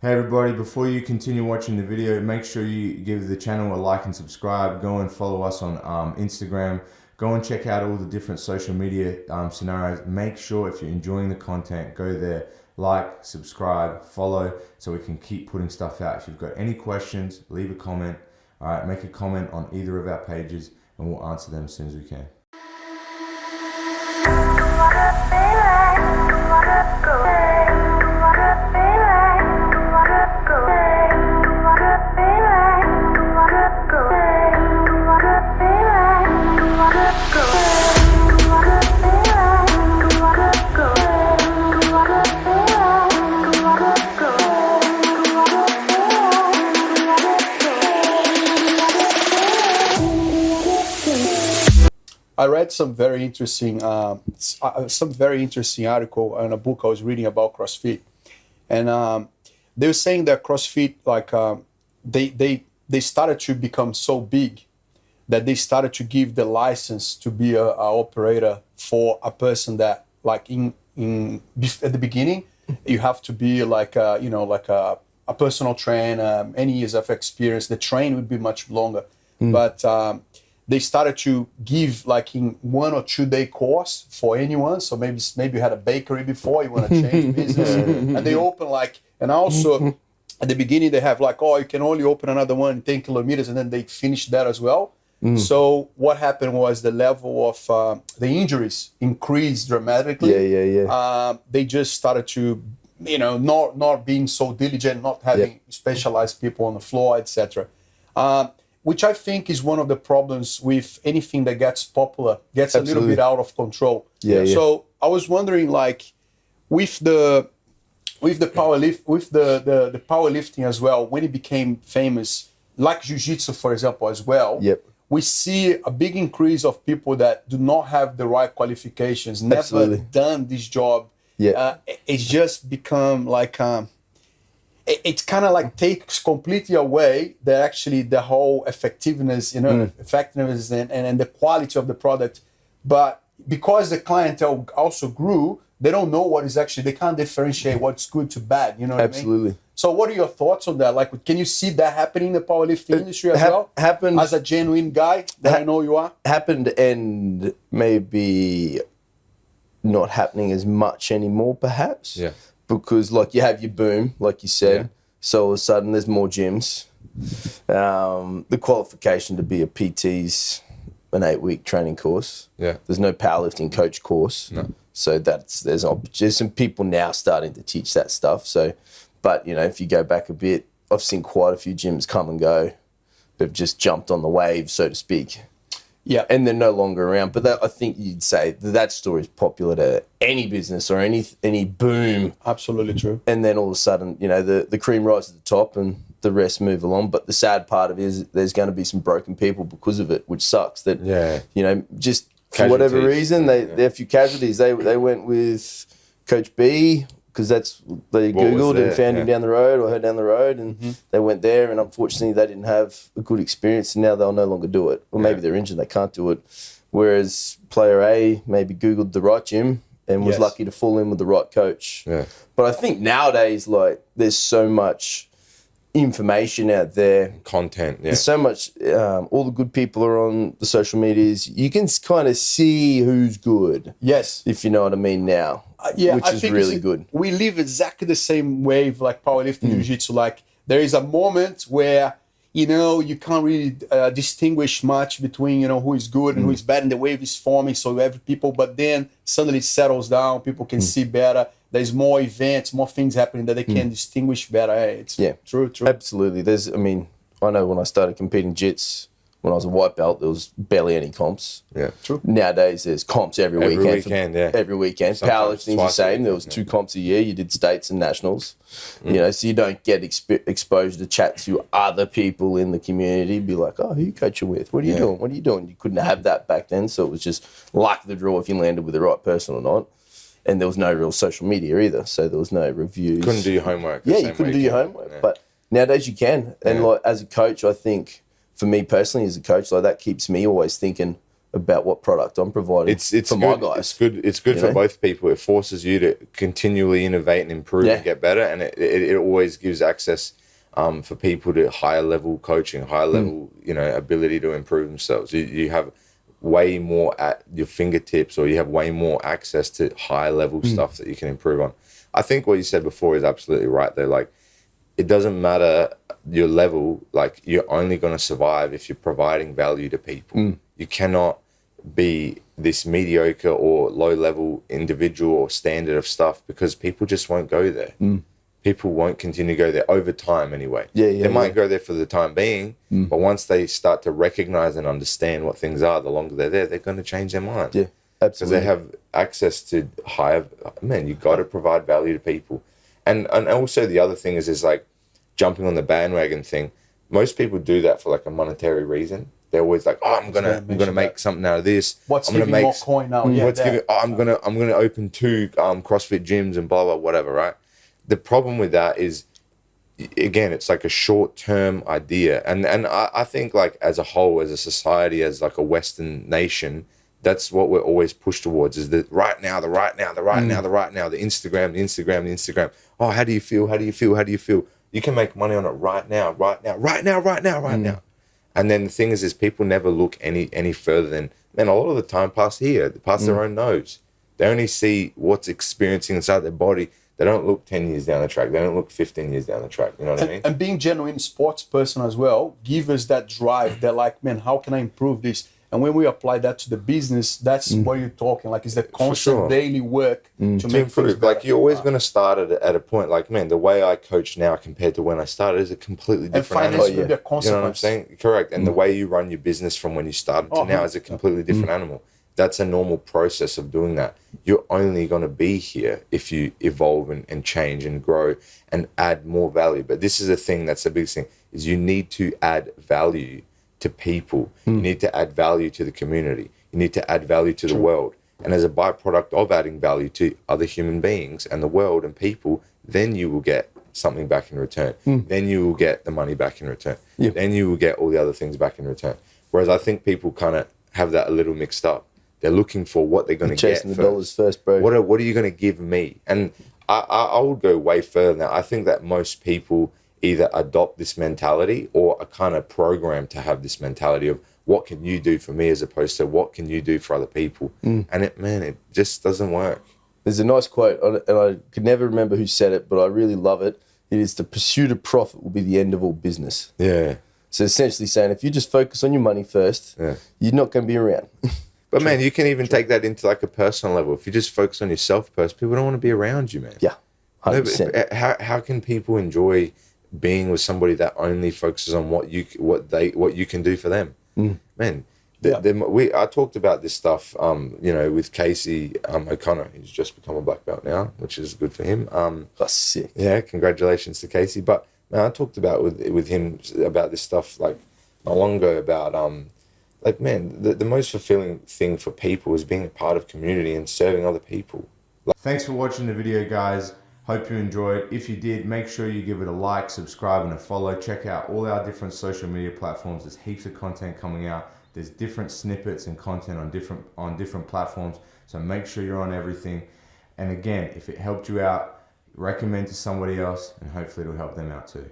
Hey everybody, before you continue watching the video, make sure you give the channel a like and subscribe. Go and follow us on Instagram. Go and check out all the different social media scenarios. Make sure if you're enjoying the content, go there, like, subscribe, follow, so we can keep putting stuff out. If you've got any questions, leave a comment. All right, make a comment on either of our pages and we'll answer them as soon as we can. I read some very interesting article in a book I was reading about CrossFit, and they were saying that CrossFit, like they started to become so big that they started to give the license to be a operator for a person that, like at the beginning, you have to be like a personal trainer, any years of experience. The train would be much longer, but they started to give like in 1 or 2 day course for anyone. So maybe you had a bakery before, you want to change business, and they open and also at the beginning they have like, oh, you can only open another one in 10 kilometers, and then they finish that as well. So what happened was the level of the injuries increased dramatically. They just started to, not being so diligent, not having specialized people on the floor, etc. Which I think is one of the problems with anything that gets popular, gets a little bit out of control. So I was wondering, like, with the powerlifting as well, when it became famous, like jiu-jitsu, for example, as well, we see a big increase of people that do not have the right qualifications, never done this job. It's just become like it's kind of like takes completely away the whole effectiveness, effectiveness and the quality of the product. But because the clientele also grew, they don't know what is actually, they can't differentiate what's good to bad, you know what I mean? So what are your thoughts on that? Like, can you see that happening in the powerlifting industry as well? Happened as a genuine guy that I know you are? Happened, and maybe not happening as much anymore, perhaps. Because like you have your boom, like you said, so all of a sudden there's more gyms. The qualification to be a PT's an 8-week training course. There's no powerlifting coach course. So there's some people now starting to teach that stuff. So, but if you go back a bit, I've seen quite a few gyms come and go. They've just jumped on the wave, so to speak. And they're no longer around. But I think you'd say that story is popular to any business or any boom. Absolutely true. And then all of a sudden, the cream rises to the top and the rest move along. But the sad part of it is there's going to be some broken people because of it, which sucks. That just for whatever reason, there are a few casualties. They went with Coach B because they Googled and found him down the road or her down the road, and they went there, and unfortunately they didn't have a good experience, and now they'll no longer do it. Or maybe they're injured, they can't do it. Whereas player A maybe Googled the right gym and was lucky to fall in with the right coach. But I think nowadays, like, there's so much information out there. Content, There's so much, all the good people are on the social medias. You can kind of see who's good. If you know what I mean now. Which is really good. We live exactly the same wave like powerlifting jiu-jitsu. Like, there is a moment where, you can't really distinguish much between, who is good and who is bad, and the wave is forming, so every people, but then suddenly it settles down, people can see better. There's more events, more things happening that they can distinguish better. It's true. Absolutely. I know when I started competing jits, when I was a white belt, there was barely any comps. True. Nowadays, there's comps every weekend. Every weekend. Powerlifting's the same. There was 2 comps a year. You did states and nationals. So you don't get exposure to chat to other people in the community. Be like, oh, who are you coaching with? What are you doing? What are you doing? You couldn't have that back then. So it was just luck of the draw if you landed with the right person or not. And there was no real social media either. So there was no reviews. Couldn't do your homework. You couldn't do your homework. But nowadays you can. And like as a coach, I think, for me personally as a coach, like that keeps me always thinking, about what product I'm providing It's for good. my guys. It's good for know? both people. It forces you to continually innovate and improve and get better, and it always gives access for people to higher level coaching, higher level ability to improve themselves. You have way more at your fingertips, or you have way more access to higher level stuff that you can improve on. I think what you said before is absolutely right there. Like, it doesn't matter your level, like, you're only going to survive if you're providing value to people. You cannot be this mediocre or low level individual or standard of stuff, because people just won't go there. People won't continue to go there over time anyway. They might go there for the time being, but once they start to recognize and understand what things are, the longer they're there, they're going to change their mind. Yeah, absolutely. Because they have access to higher, man, you got to provide value to people. And also the other thing is like jumping on the bandwagon thing. Most people do that for like a monetary reason. They're always like, oh, I'm gonna make something out of this. What's I'm gonna giving make more coin now? I'm gonna open 2 CrossFit gyms and blah blah whatever, right? The problem with that is, again, it's like a short-term idea, and I think, like, as a whole, as a society, as like a Western nation, that's what we're always pushed towards, is the right now, the Instagram. Oh, how do you feel? You can make money on it right now. And then the thing is people never look any further than, man, a lot of the time past their own nose. They only see what's experiencing inside their body. They don't look 10 years down the track. They don't look 15 years down the track. You know what I mean? And being genuine sports person as well, give us that drive. They're like, man, how can I improve this? And when we apply that to the business, that's what you're talking. Like, it's the constant daily work to make improve. things better. Like, you're always going to start at a point. Like, man, the way I coach now compared to when I started is a completely different animal. And finance will be a consequence. You know what I'm saying? Correct. And the way you run your business from when you started to now is a completely different animal. That's a normal process of doing that. You're only going to be here if you evolve and change and grow and add more value. But this is a thing that's the biggest thing, is you need to add value to people. You need to add value to the community. You need to add value to the world. And as a byproduct of adding value to other human beings and the world and people, then you will get something back in return. Then you will get the money back in return. Then you will get all the other things back in return. Whereas I think people kind of have that a little mixed up. They're looking for what they're going to get chasing the dollars first, bro. What are you going to give me? And I would go way further now. I think that most people either adopt this mentality or are kind of programmed to have this mentality of, what can you do for me, as opposed to what can you do for other people? And it just doesn't work. There's a nice quote, and I could never remember who said it, but I really love it. It is, the pursuit of profit will be the end of all business. Yeah. So essentially saying, if you just focus on your money first, you're not going to be around. But man, you can even take that into like a personal level. If you just focus on yourself first, people don't want to be around you, man. Yeah, 100%. No, how can people enjoy being with somebody that only focuses on what you can do for them? Man, I talked about this stuff, with Casey O'Connor. He's just become a black belt now, which is good for him. That's sick. Yeah, congratulations to Casey. But man, I talked about with him about this stuff like not long ago about like, man, the most fulfilling thing for people is being a part of community and serving other people. Thanks for watching the video, guys. Hope you enjoyed. If you did, make sure you give it a like, subscribe, and a follow. Check out all our different social media platforms. There's heaps of content coming out. There's different snippets and content on different platforms. So make sure you're on everything. And again, if it helped you out, recommend to somebody else, and hopefully it'll help them out too.